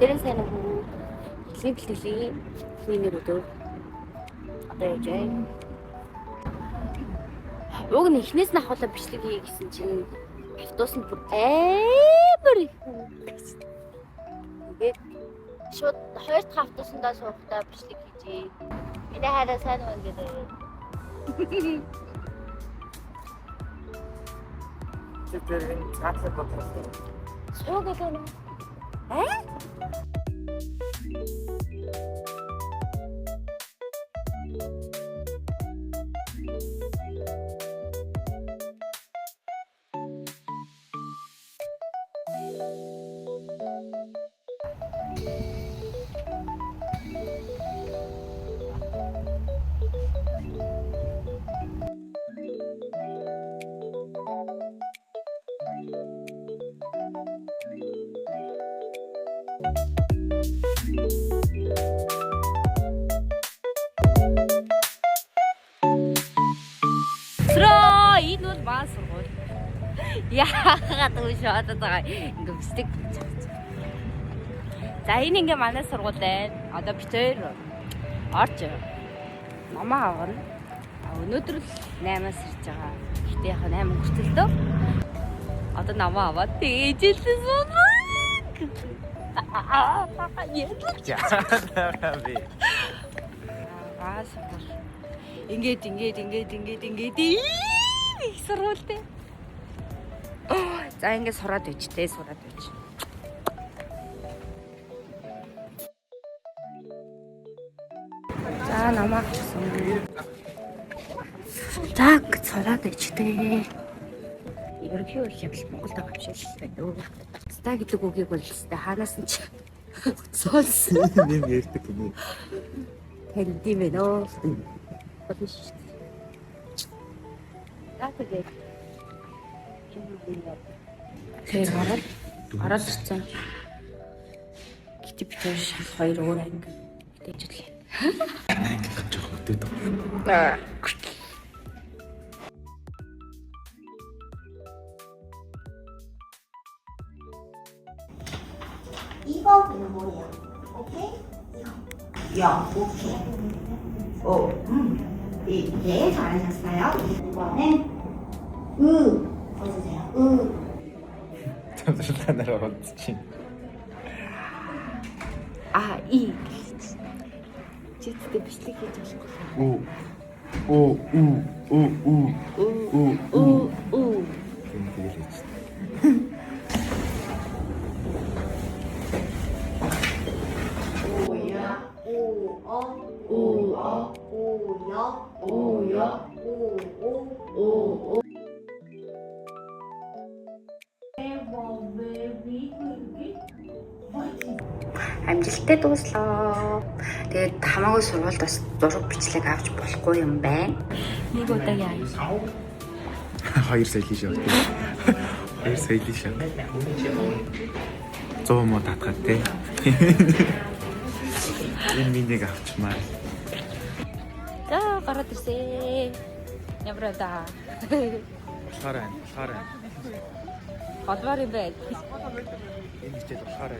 Бүгдээрээ сайн уу? Бэлтгэлийн миний өдөр. Одоо яаж вэ? Уг нь эхнээс нь ахуулаа бичлэг хий гэсэн чинь автобус нь бүр амар их. Тэгээд шууд хоёр дахь автобусандаа суухдаа бичлэг хийжээ. Миний хараа сайн уу гэдэг. Тэр цаатлаг бодлоо. Сууг гэдэг нь. Энэ бол маа сургууль. Яагаад уушаад байгаа ингээ бистик хийж байгаа. За энэ ингээ манай сургууль байна. Одоо бид хоёр орж намаа авна. Өнөөдөр л 8-аас ирж байгаа. Гэтэ яг 8 хүртэл дөө. Одоо намаа аваад тэгж илсэн сууна. Би. Сургууль. Ингээд их сургуультай. За ингээд сураад байжтэй сураад байж. За намаа авчихсан. За сураад байжтэй. Ерөнхий үйл явдал Монголд байгаа юм шиг л байна. Ста гэдэг үгийг бол өстэй хаанаас нь ч сонсон. Нэм ярьдаг юм. Тэнд юм ээ нөө. Бодож. Тэгээд тэр ороод ирсэн. Гэтэ бид хоёр өөр анги дэжлээ. Анги гэж хөтөд байгаа. 이거는 뭐예요? 오케이? 여, 오케이. 오, 네, 잘하셨어요. 이번엔 써주세요. 잠시만 날아왔지. 아, 이. 제트대 비슷하게 해줬어. 오. Амжилттай дууслаа. Тэгээд хамаагүй сурвалд бас зураг бичлэг авч болохгүй юм байна. Нэг удаа яа. 2 сая шээ. 2 сая шээ. 100 мод татгаад те. Энэ минийг авчмаа. За гараад ирсэн. Яврада. Хараа. Холбоор юм байна. Энэ хичээл болохоор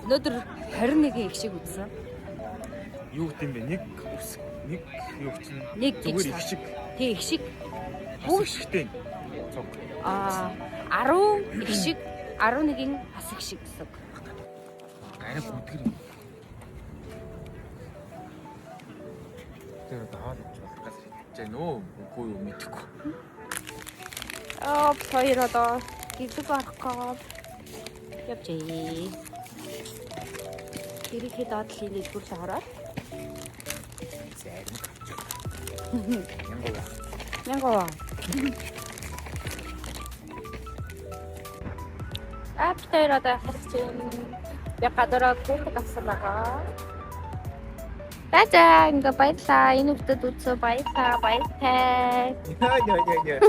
Өнөөдөр 21 их шиг үзсэн. юу гэдэм бэ? Нэг юу чинь Нэг зүгээр их шиг. Тэг их шиг. Бүх шигтэй. Цог. 10 их шиг, 11-ийн бас их шиг гэсэн. Арай бүтгэр юм. Тэр даал газар хийж нөө үгүй юу мэдэхгүй. Хоёр одоо гизэг арах гээд явжээ. Тэрийхэд доотлын нэгдүгээр хараад. Зарим авч. Мянгава. Аптэй одоо хацсан. Яг гадараа гүрдэг авсан байгаа. Таа ингээ баярлаа. Энэ үрдэд үзөө баярлаа. Яа.